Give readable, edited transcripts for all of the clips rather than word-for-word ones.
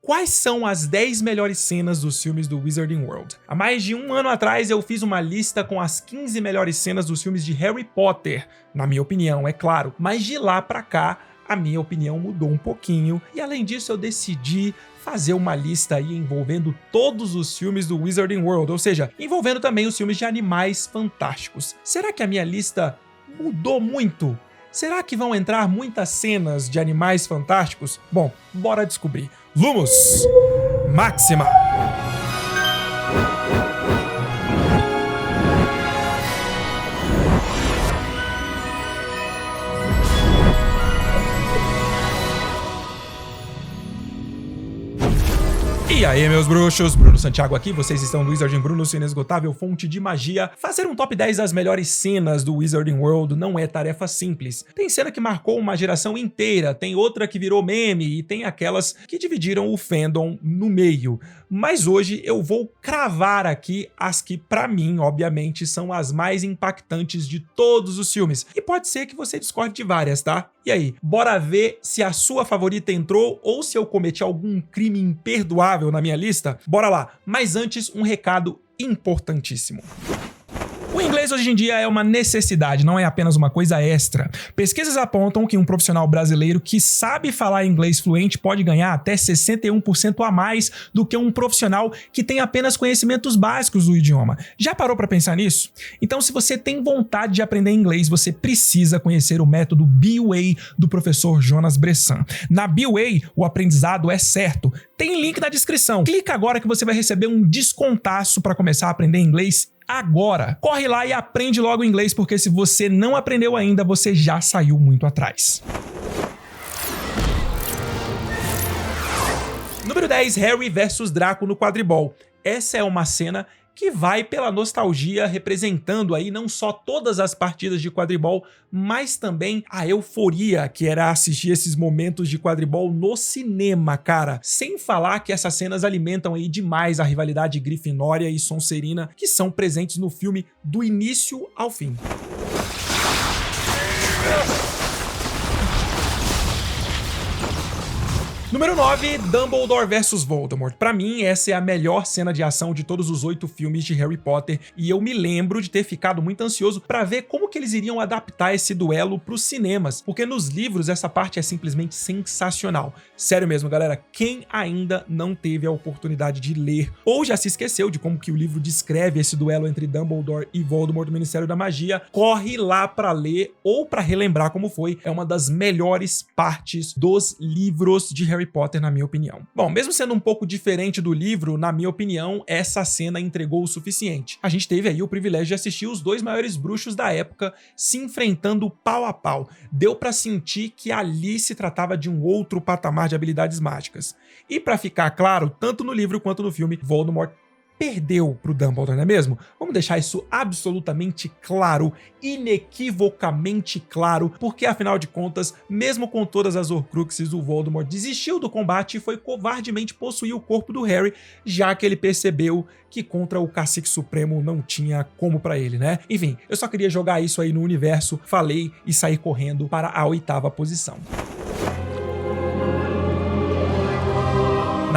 Quais são as 10 melhores cenas dos filmes do Wizarding World? Há mais de um ano atrás eu fiz uma lista com as 15 melhores cenas dos filmes de Harry Potter, na minha opinião, é claro, mas de lá pra cá a minha opinião mudou um pouquinho e além disso eu decidi fazer uma lista aí envolvendo todos os filmes do Wizarding World, ou seja, envolvendo também os filmes de Animais Fantásticos. Será que a minha lista mudou muito? Será que vão entrar muitas cenas de Animais Fantásticos? Bom, bora descobrir. Lumos Maxima! E aí, meus bruxos, Bruno Santiago aqui, vocês estão no Wizarding Bruno, sua inesgotável fonte de magia. Fazer um top 10 das melhores cenas do Wizarding World não é tarefa simples. Tem cena que marcou uma geração inteira, tem outra que virou meme e tem aquelas que dividiram o fandom no meio. Mas hoje eu vou cravar aqui as que, pra mim, obviamente, são as mais impactantes de todos os filmes. E pode ser que você discorde de várias, tá? E aí, bora ver se a sua favorita entrou ou se eu cometi algum crime imperdoável na minha lista? Bora lá! Mas antes, um recado importantíssimo. O inglês hoje em dia é uma necessidade, não é apenas uma coisa extra. Pesquisas apontam que um profissional brasileiro que sabe falar inglês fluente pode ganhar até 61% a mais do que um profissional que tem apenas conhecimentos básicos do idioma. Já parou para pensar nisso? Então, se você tem vontade de aprender inglês, você precisa conhecer o método BUA do professor Jonas Bressan. Na BUA, o aprendizado é certo. Tem link na descrição. Clica agora que você vai receber um descontaço para começar a aprender inglês agora. Corre lá e aprende logo inglês, porque se você não aprendeu ainda, você já saiu muito atrás. Número 10, Harry vs Draco no quadribol. Essa é uma cena que vai pela nostalgia, representando aí não só todas as partidas de quadribol, mas também a euforia que era assistir esses momentos de quadribol no cinema, cara. Sem falar que essas cenas alimentam aí demais a rivalidade Grifinória e Sonserina, que são presentes no filme do início ao fim. Número 9, Dumbledore vs Voldemort. Pra mim, essa é a melhor cena de ação de todos os 8 filmes de Harry Potter e eu me lembro de ter ficado muito ansioso pra ver como que eles iriam adaptar esse duelo pros cinemas, porque nos livros essa parte é simplesmente sensacional. Sério mesmo, galera, quem ainda não teve a oportunidade de ler ou já se esqueceu de como que o livro descreve esse duelo entre Dumbledore e Voldemort do Ministério da Magia, corre lá pra ler ou pra relembrar como foi. É uma das melhores partes dos livros de Harry Potter, na minha opinião. Bom, mesmo sendo um pouco diferente do livro, na minha opinião, essa cena entregou o suficiente. A gente teve aí o privilégio de assistir os dois maiores bruxos da época se enfrentando pau a pau. Deu pra sentir que ali se tratava de um outro patamar de habilidades mágicas. E pra ficar claro, tanto no livro quanto no filme, Voldemort perdeu pro Dumbledore, não é mesmo? Vamos deixar isso absolutamente claro, inequivocamente claro, porque afinal de contas, mesmo com todas as Horcruxes, o Voldemort desistiu do combate e foi covardemente possuir o corpo do Harry, já que ele percebeu que contra o Cacique Supremo não tinha como pra ele, né? Enfim, eu só queria jogar isso aí no universo, falei e saí correndo para a 8ª posição.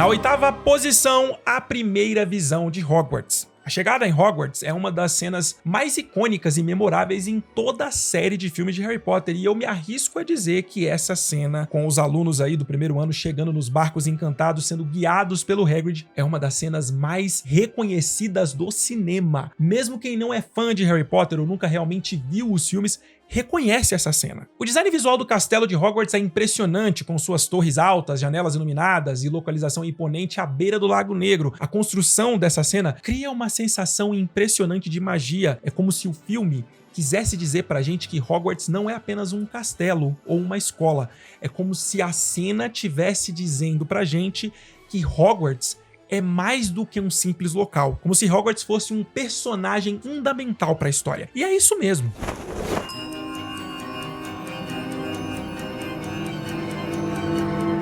Na 8ª posição, a primeira visão de Hogwarts. A chegada em Hogwarts é uma das cenas mais icônicas e memoráveis em toda a série de filmes de Harry Potter e eu me arrisco a dizer que essa cena, com os alunos aí do primeiro ano chegando nos barcos encantados sendo guiados pelo Hagrid, é uma das cenas mais reconhecidas do cinema. Mesmo quem não é fã de Harry Potter ou nunca realmente viu os filmes, reconhece essa cena. O design visual do castelo de Hogwarts é impressionante, com suas torres altas, janelas iluminadas e localização imponente à beira do Lago Negro. A construção dessa cena cria uma sensação impressionante de magia. É como se o filme quisesse dizer pra gente que Hogwarts não é apenas um castelo ou uma escola. É como se a cena tivesse dizendo pra gente que Hogwarts é mais do que um simples local. Como se Hogwarts fosse um personagem fundamental pra história. E é isso mesmo.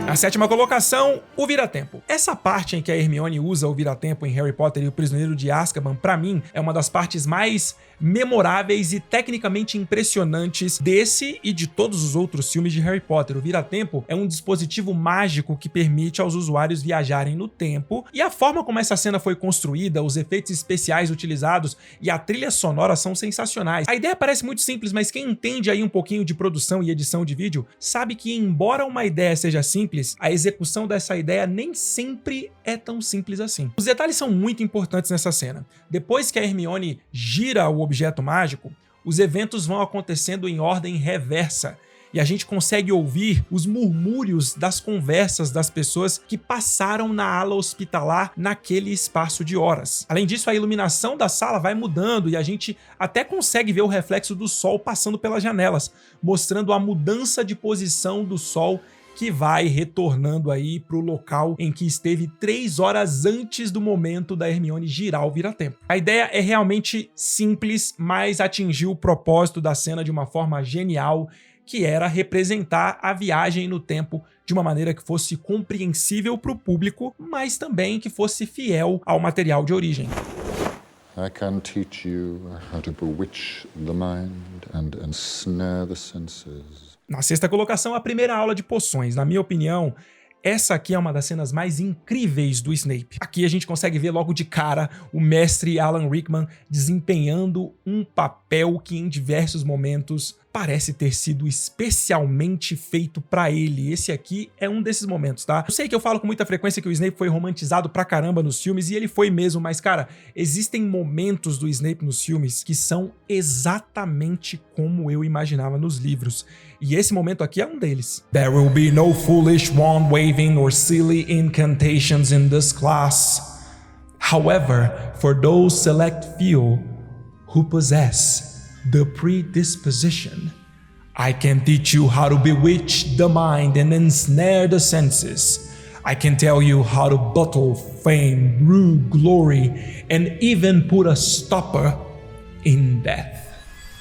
Na sétima colocação, o Vira-Tempo. Essa parte em que a Hermione usa o Vira-Tempo em Harry Potter e o Prisioneiro de Azkaban, pra mim, é uma das partes mais memoráveis e tecnicamente impressionantes desse e de todos os outros filmes de Harry Potter. O Vira-Tempo é um dispositivo mágico que permite aos usuários viajarem no tempo, e a forma como essa cena foi construída, os efeitos especiais utilizados e a trilha sonora são sensacionais. A ideia parece muito simples, mas quem entende aí um pouquinho de produção e edição de vídeo sabe que, embora uma ideia seja simples, a execução dessa ideia nem sempre é tão simples assim. Os detalhes são muito importantes nessa cena. Depois que a Hermione gira o objeto mágico, os eventos vão acontecendo em ordem reversa, e a gente consegue ouvir os murmúrios das conversas das pessoas que passaram na ala hospitalar naquele espaço de horas. Além disso, a iluminação da sala vai mudando e a gente até consegue ver o reflexo do sol passando pelas janelas, mostrando a mudança de posição do sol que vai retornando aí para o local em que esteve 3 horas antes do momento da Hermione girar o Vira-Tempo. A ideia é realmente simples, mas atingiu o propósito da cena de uma forma genial, que era representar a viagem no tempo de uma maneira que fosse compreensível para o público, mas também que fosse fiel ao material de origem. I can teach you how to bewitch the mind and ensnare the senses. Na sexta colocação, a primeira aula de poções. Na minha opinião, essa aqui é uma das cenas mais incríveis do Snape. Aqui a gente consegue ver logo de cara o mestre Alan Rickman desempenhando um papel que em diversos momentos parece ter sido especialmente feito pra ele. Esse aqui é um desses momentos, tá? Eu sei que eu falo com muita frequência que o Snape foi romantizado pra caramba nos filmes, e ele foi mesmo, mas cara, existem momentos do Snape nos filmes que são exatamente como eu imaginava nos livros. E esse momento aqui é um deles. There will be no foolish wand waving or silly incantations in this class. However, for those select few who possess the predisposition, I can teach you how to bewitch the mind and ensnare the senses. I can tell you how to bottle fame, rue glory, and even put a stopper in death.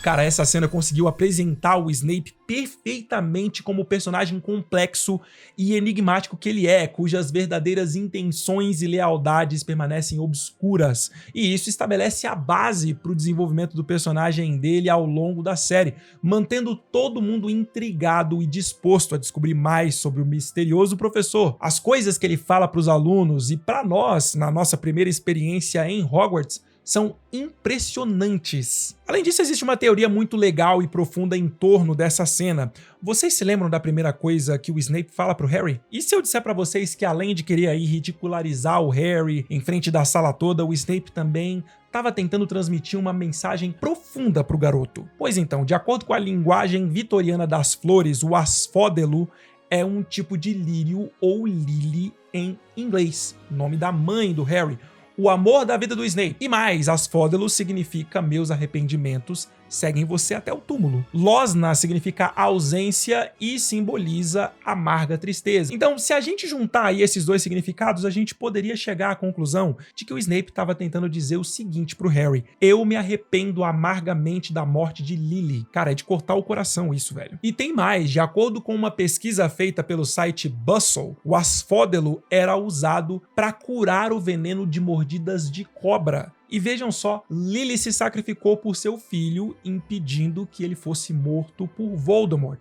Cara, essa cena conseguiu apresentar o Snape perfeitamente como o personagem complexo e enigmático que ele é, cujas verdadeiras intenções e lealdades permanecem obscuras. E isso estabelece a base para o desenvolvimento do personagem dele ao longo da série, mantendo todo mundo intrigado e disposto a descobrir mais sobre o misterioso professor, as coisas que ele fala para os alunos e para nós, na nossa primeira experiência em Hogwarts, são impressionantes. Além disso, existe uma teoria muito legal e profunda em torno dessa cena. Vocês se lembram da primeira coisa que o Snape fala pro Harry? E se eu disser pra vocês que, além de querer aí ridicularizar o Harry em frente da sala toda, o Snape também estava tentando transmitir uma mensagem profunda pro garoto? Pois então, de acordo com a linguagem vitoriana das flores, o asfódelo é um tipo de lírio ou lily em inglês, nome da mãe do Harry, o amor da vida do Snape. E mais, asfódelo significa meus arrependimentos seguem você até o túmulo. Losna significa ausência e simboliza amarga tristeza. Então, se a gente juntar aí esses dois significados, a gente poderia chegar à conclusão de que o Snape estava tentando dizer o seguinte pro Harry: eu me arrependo amargamente da morte de Lily. Cara, é de cortar o coração isso, velho. E tem mais, de acordo com uma pesquisa feita pelo site Bustle, o asfódelo era usado para curar o veneno de mordidas de cobra. E vejam só, Lily se sacrificou por seu filho, impedindo que ele fosse morto por Voldemort,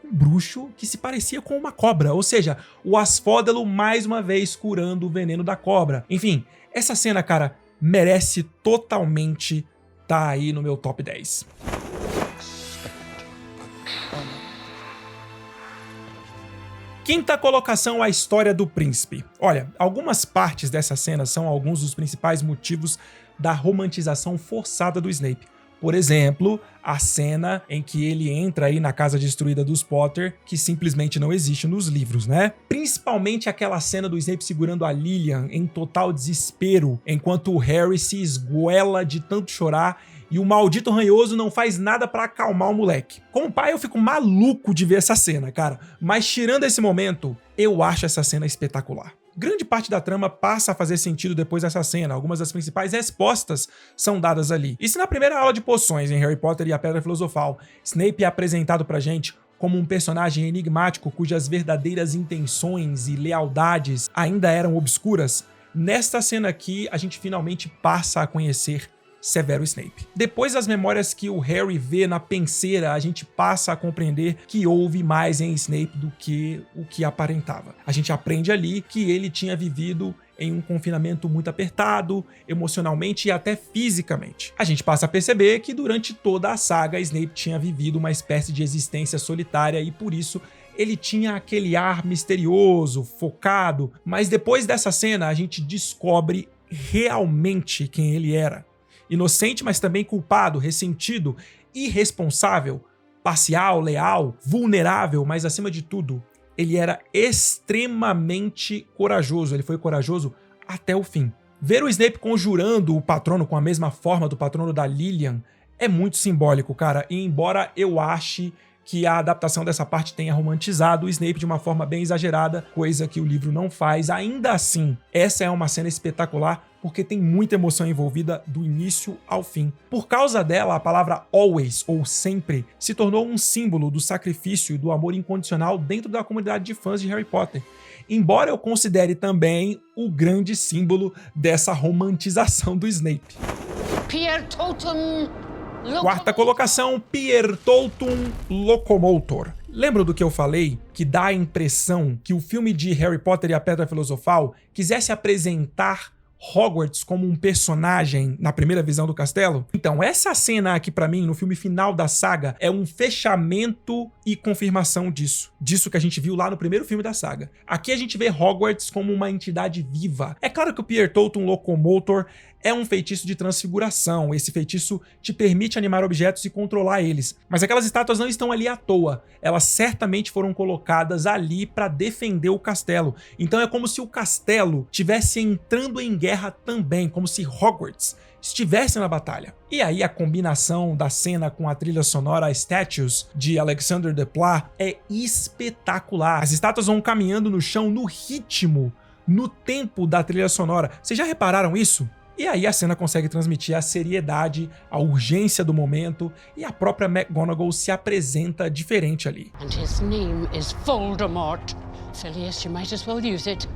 um bruxo que se parecia com uma cobra, ou seja, o asfódelo mais uma vez curando o veneno da cobra. Enfim, essa cena, cara, merece totalmente estar aí no meu top 10. Quinta colocação, a história do príncipe. Olha, algumas partes dessa cena são alguns dos principais motivos da romantização forçada do Snape. Por exemplo, a cena em que ele entra aí na casa destruída dos Potter, que simplesmente não existe nos livros, né? Principalmente aquela cena do Snape segurando a Lilian em total desespero, enquanto o Harry se esguela de tanto chorar e o maldito ranhoso não faz nada pra acalmar o moleque. Como pai, eu fico maluco de ver essa cena, cara. Mas tirando esse momento, eu acho essa cena espetacular. Grande parte da trama passa a fazer sentido depois dessa cena. Algumas das principais respostas são dadas ali. E se na primeira aula de poções em Harry Potter e a Pedra Filosofal, Snape é apresentado pra gente como um personagem enigmático cujas verdadeiras intenções e lealdades ainda eram obscuras, nesta cena aqui a gente finalmente passa a conhecer Severo Snape. Depois das memórias que o Harry vê na penseira, a gente passa a compreender que houve mais em Snape do que o que aparentava. A gente aprende ali que ele tinha vivido em um confinamento muito apertado, emocionalmente e até fisicamente. A gente passa a perceber que durante toda a saga, Snape tinha vivido uma espécie de existência solitária e por isso ele tinha aquele ar misterioso, focado, mas depois dessa cena a gente descobre realmente quem ele era. Inocente, mas também culpado, ressentido, irresponsável, parcial, leal, vulnerável, mas acima de tudo, ele era extremamente corajoso. Ele foi corajoso até o fim. Ver o Snape conjurando o patrono com a mesma forma do patrono da Lilian é muito simbólico, cara. E embora eu ache que a adaptação dessa parte tenha romantizado o Snape de uma forma bem exagerada, coisa que o livro não faz, ainda assim, essa é uma cena espetacular porque tem muita emoção envolvida do início ao fim. Por causa dela, a palavra always, ou sempre, se tornou um símbolo do sacrifício e do amor incondicional dentro da comunidade de fãs de Harry Potter. Embora eu considere também o grande símbolo dessa romantização do Snape. Quarta colocação, Piertotum Locomotor. Lembra do que eu falei? Que dá a impressão que o filme de Harry Potter e a Pedra Filosofal quisesse apresentar Hogwarts como um personagem na primeira visão do castelo? Então, essa cena aqui pra mim, no filme final da saga, é um fechamento e confirmação disso. Disso que a gente viu lá no primeiro filme da saga. Aqui a gente vê Hogwarts como uma entidade viva. É claro que o Piertotum Locomotor é um feitiço de transfiguração. Esse feitiço te permite animar objetos e controlar eles. Mas aquelas estátuas não estão ali à toa. Elas certamente foram colocadas ali para defender o castelo. Então é como se o castelo estivesse entrando em guerra também, como se Hogwarts estivesse na batalha. E aí a combinação da cena com a trilha sonora Statues de Alexander Desplat é espetacular. As estátuas vão caminhando no chão no ritmo, no tempo da trilha sonora. Vocês já repararam isso? E aí a cena consegue transmitir a seriedade, a urgência do momento e a própria McGonagall se apresenta diferente ali. And his name is Voldemort. Filius, you might as well use it.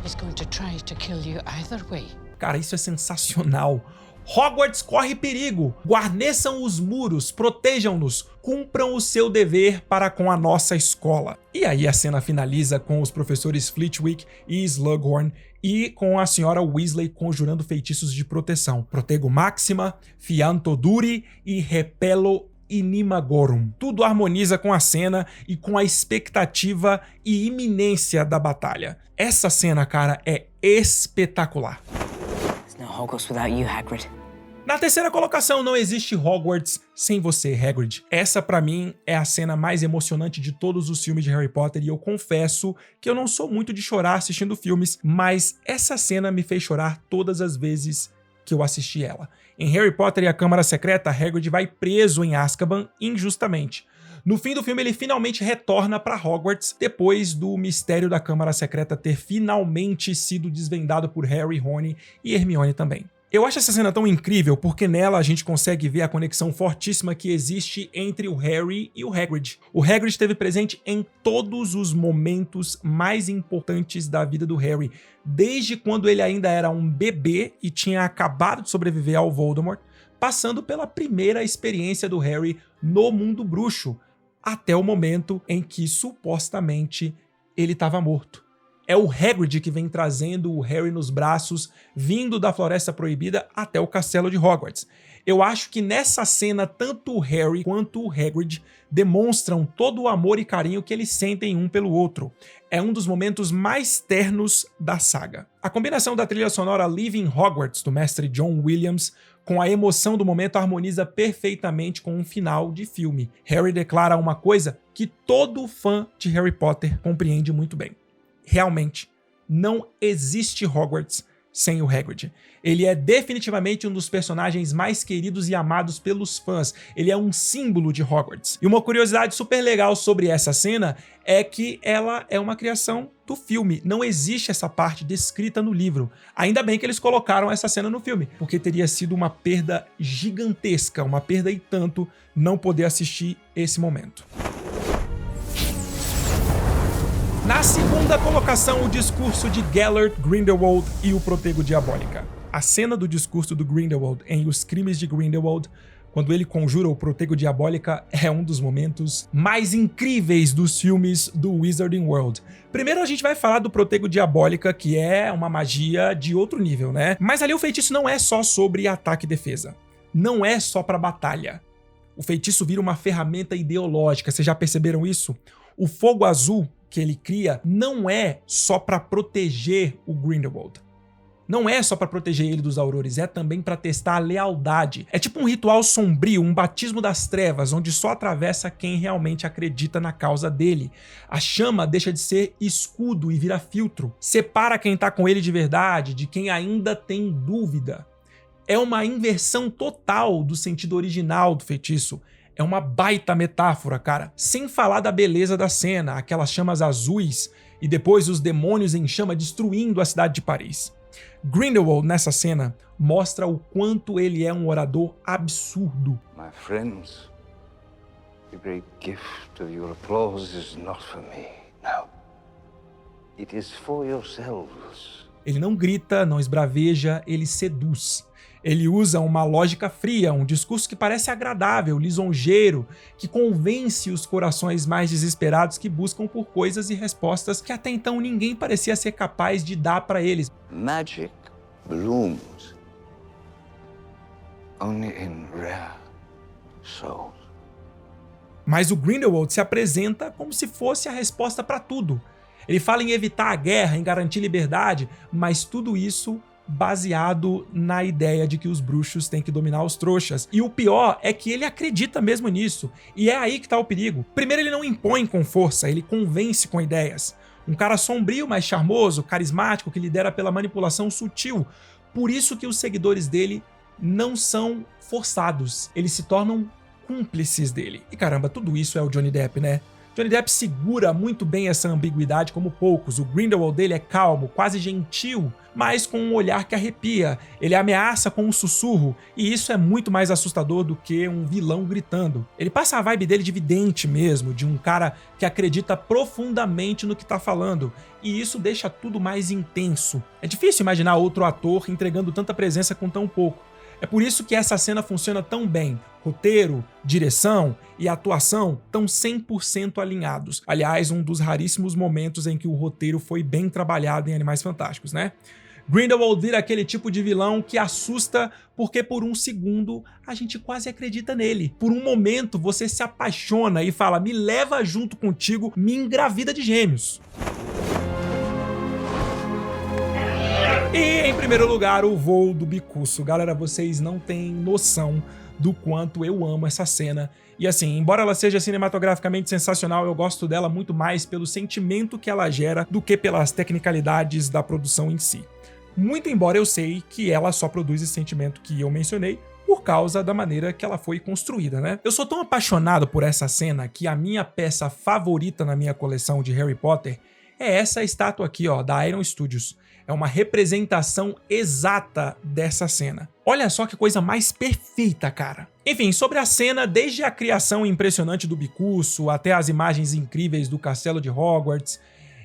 He's going to try to kill you either way. Cara, isso é sensacional. Hogwarts corre perigo. Guarneçam os muros, protejam-nos, cumpram o seu dever para com a nossa escola. E aí a cena finaliza com os professores Flitwick e Slughorn e com a senhora Weasley conjurando feitiços de proteção. Protego Maxima, Fianto Duri e Repelo Inimagorum. Tudo harmoniza com a cena e com a expectativa e iminência da batalha. Essa cena, cara, é espetacular. Hogwarts without you, Hagrid. Na terceira colocação, não existe Hogwarts sem você, Hagrid. Essa, pra mim, é a cena mais emocionante de todos os filmes de Harry Potter e eu confesso que eu não sou muito de chorar assistindo filmes, mas essa cena me fez chorar todas as vezes que eu assisti ela. Em Harry Potter e a Câmara Secreta, Hagrid vai preso em Azkaban injustamente. No fim do filme, ele finalmente retorna para Hogwarts, depois do mistério da Câmara Secreta ter finalmente sido desvendado por Harry, Rony e Hermione também. Eu acho essa cena tão incrível porque nela a gente consegue ver a conexão fortíssima que existe entre o Harry e o Hagrid. O Hagrid esteve presente em todos os momentos mais importantes da vida do Harry, desde quando ele ainda era um bebê e tinha acabado de sobreviver ao Voldemort, passando pela primeira experiência do Harry no mundo bruxo, até o momento em que supostamente ele estava morto. É o Hagrid que vem trazendo o Harry nos braços, vindo da Floresta Proibida até o castelo de Hogwarts. Eu acho que nessa cena, tanto o Harry quanto o Hagrid demonstram todo o amor e carinho que eles sentem um pelo outro. É um dos momentos mais ternos da saga. A combinação da trilha sonora Leaving Hogwarts, do mestre John Williams, com a emoção do momento harmoniza perfeitamente com um final de filme. Harry declara uma coisa que todo fã de Harry Potter compreende muito bem. Realmente, não existe Hogwarts sem o Hagrid. Ele é definitivamente um dos personagens mais queridos e amados pelos fãs. Ele é um símbolo de Hogwarts. E uma curiosidade super legal sobre essa cena é que ela é uma criação do filme. Não existe essa parte descrita no livro. Ainda bem que eles colocaram essa cena no filme, porque teria sido uma perda gigantesca, uma perda e tanto não poder assistir esse momento. Na segunda colocação, o discurso de Gellert Grindelwald e o Protego Diabólica. A cena do discurso do Grindelwald em Os Crimes de Grindelwald, quando ele conjura o Protego Diabólica, é um dos momentos mais incríveis dos filmes do Wizarding World. Primeiro a gente vai falar do Protego Diabólica, que é uma magia de outro nível, né? Mas ali o feitiço não é só sobre ataque e defesa. Não é só pra batalha. O feitiço vira uma ferramenta ideológica, vocês já perceberam isso? O fogo azul que ele cria não é só pra proteger o Grindelwald. Não é só pra proteger ele dos aurores, é também pra testar a lealdade. É tipo um ritual sombrio, um batismo das trevas, onde só atravessa quem realmente acredita na causa dele. A chama deixa de ser escudo e vira filtro. Separa quem tá com ele de verdade de quem ainda tem dúvida. É uma inversão total do sentido original do feitiço. É uma baita metáfora, cara. Sem falar da beleza da cena, aquelas chamas azuis e depois os demônios em chama destruindo a cidade de Paris. Grindelwald, nessa cena, mostra o quanto ele é um orador absurdo. My friends, the great gift of your applause is not for me. No. It is for yourselves. Ele não grita, não esbraveja, ele seduz. Ele usa uma lógica fria, um discurso que parece agradável, lisonjeiro, que convence os corações mais desesperados que buscam por coisas e respostas que até então ninguém parecia ser capaz de dar para eles. Magic blooms only in rare souls. Mas o Grindelwald se apresenta como se fosse a resposta para tudo. Ele fala em evitar a guerra, em garantir liberdade, mas tudo isso baseado na ideia de que os bruxos têm que dominar os trouxas. E o pior é que ele acredita mesmo nisso. E é aí que tá o perigo. Primeiro, ele não impõe com força, ele convence com ideias. Um cara sombrio, mas charmoso, carismático, que lidera pela manipulação sutil. Por isso que os seguidores dele não são forçados. Eles se tornam cúmplices dele. E caramba, tudo isso é o Johnny Depp, né? Johnny Depp segura muito bem essa ambiguidade como poucos. O Grindelwald dele é calmo, quase gentil, mas com um olhar que arrepia. Ele ameaça com um sussurro, e isso é muito mais assustador do que um vilão gritando. Ele passa a vibe dele de vidente mesmo, de um cara que acredita profundamente no que tá falando, e isso deixa tudo mais intenso. É difícil imaginar outro ator entregando tanta presença com tão pouco. É por isso que essa cena funciona tão bem. Roteiro, direção e atuação estão 100% alinhados. Aliás, um dos raríssimos momentos em que o roteiro foi bem trabalhado em Animais Fantásticos, né? Grindelwald vira aquele tipo de vilão que assusta porque por um segundo a gente quase acredita nele. Por um momento você se apaixona e fala, me leva junto contigo, me engravida de gêmeos. E em primeiro lugar, o voo do Bicuço. Galera, vocês não têm noção do quanto eu amo essa cena. E assim, embora ela seja cinematograficamente sensacional, eu gosto dela muito mais pelo sentimento que ela gera do que pelas tecnicalidades da produção em si. Muito embora eu sei que ela só produz esse sentimento que eu mencionei por causa da maneira que ela foi construída, né? Eu sou tão apaixonado por essa cena que a minha peça favorita na minha coleção de Harry Potter é essa estátua aqui, ó, da Iron Studios. É uma representação exata dessa cena. Olha só que coisa mais perfeita, cara. Enfim, sobre a cena, desde a criação impressionante do Bicuço até as imagens incríveis do castelo de Hogwarts,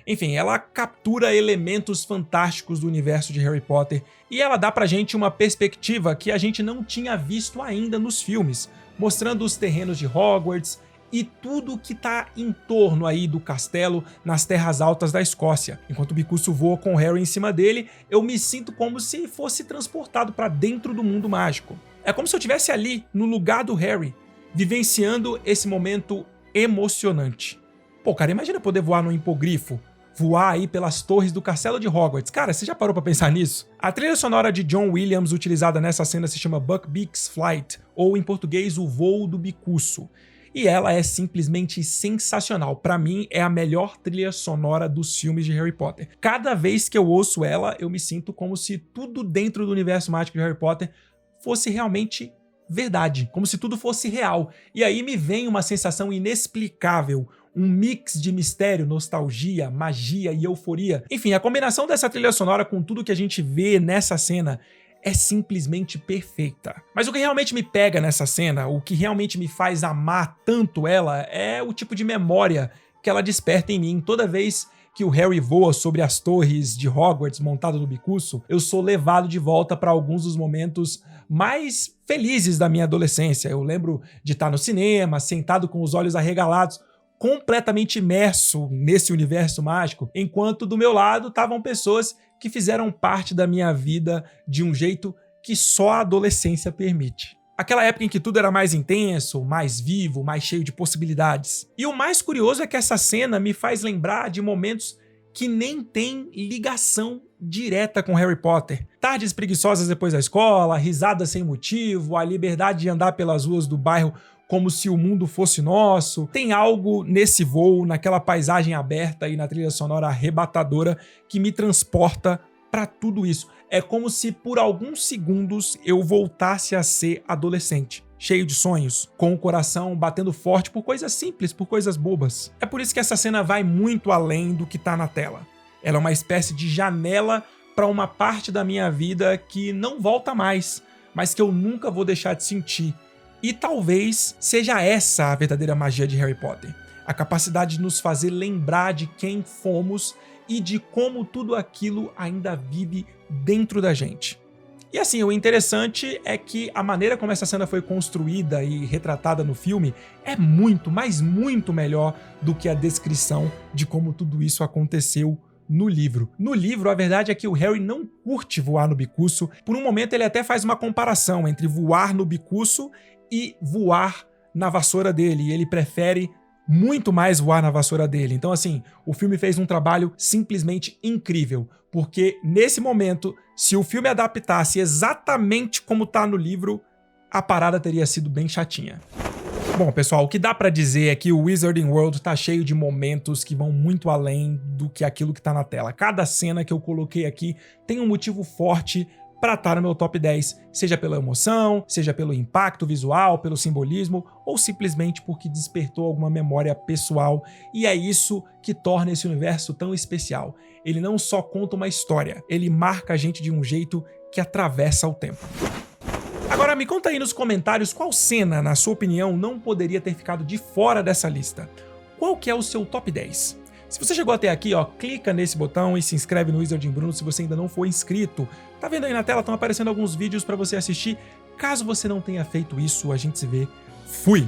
enfim, ela captura elementos fantásticos do universo de Harry Potter e ela dá pra gente uma perspectiva que a gente não tinha visto ainda nos filmes, mostrando os terrenos de Hogwarts e tudo que tá em torno aí do castelo nas terras altas da Escócia. Enquanto o Bicuço voa com o Harry em cima dele, eu me sinto como se fosse transportado para dentro do mundo mágico. É como se eu estivesse ali, no lugar do Harry, vivenciando esse momento emocionante. Pô, cara, imagina poder voar no hipogrifo, voar aí pelas torres do castelo de Hogwarts. Cara, você já parou pra pensar nisso? A trilha sonora de John Williams utilizada nessa cena se chama Buckbeak's Flight, ou em português, O Voo do Bicuço. E ela é simplesmente sensacional. Pra mim, é a melhor trilha sonora dos filmes de Harry Potter. Cada vez que eu ouço ela, eu me sinto como se tudo dentro do universo mágico de Harry Potter fosse realmente verdade, como se tudo fosse real. E aí me vem uma sensação inexplicável, um mix de mistério, nostalgia, magia e euforia. Enfim, a combinação dessa trilha sonora com tudo que a gente vê nessa cena é simplesmente perfeita. Mas o que realmente me pega nessa cena, o que realmente me faz amar tanto ela, é o tipo de memória que ela desperta em mim toda vez que o Harry voa sobre as torres de Hogwarts montado no bicuço, eu sou levado de volta para alguns dos momentos mais felizes da minha adolescência. Eu lembro de estar no cinema, sentado com os olhos arregalados, completamente imerso nesse universo mágico, enquanto do meu lado estavam pessoas que fizeram parte da minha vida de um jeito que só a adolescência permite. Aquela época em que tudo era mais intenso, mais vivo, mais cheio de possibilidades. E o mais curioso é que essa cena me faz lembrar de momentos que nem tem ligação direta com Harry Potter. Tardes preguiçosas depois da escola, risadas sem motivo, a liberdade de andar pelas ruas do bairro como se o mundo fosse nosso. Tem algo nesse voo, naquela paisagem aberta e na trilha sonora arrebatadora que me transporta para tudo isso. É como se por alguns segundos eu voltasse a ser adolescente, cheio de sonhos, com o coração batendo forte por coisas simples, por coisas bobas. É por isso que essa cena vai muito além do que tá na tela. Ela é uma espécie de janela para uma parte da minha vida que não volta mais, mas que eu nunca vou deixar de sentir. E talvez seja essa a verdadeira magia de Harry Potter. A capacidade de nos fazer lembrar de quem fomos e de como tudo aquilo ainda vive dentro da gente. E assim, o interessante é que a maneira como essa cena foi construída e retratada no filme é muito, mas muito melhor do que a descrição de como tudo isso aconteceu no livro. No livro, a verdade é que o Harry não curte voar no bicuço. Por um momento, ele até faz uma comparação entre voar no bicuço e voar na vassoura dele. E ele prefere muito mais voar na vassoura dele. Então, assim, o filme fez um trabalho simplesmente incrível, porque nesse momento, se o filme adaptasse exatamente como tá no livro, a parada teria sido bem chatinha. Bom, pessoal, o que dá pra dizer é que o Wizarding World tá cheio de momentos que vão muito além do que aquilo que tá na tela. Cada cena que eu coloquei aqui tem um motivo forte para estar no meu top 10, seja pela emoção, seja pelo impacto visual, pelo simbolismo, ou simplesmente porque despertou alguma memória pessoal, e é isso que torna esse universo tão especial. Ele não só conta uma história, ele marca a gente de um jeito que atravessa o tempo. Agora me conta aí nos comentários qual cena, na sua opinião, não poderia ter ficado de fora dessa lista. Qual que é o seu top 10? Se você chegou até aqui, ó, clica nesse botão e se inscreve no Wizarding Bruno se você ainda não for inscrito. Tá vendo aí na tela? Estão aparecendo alguns vídeos para você assistir. Caso você não tenha feito isso, a gente se vê. Fui!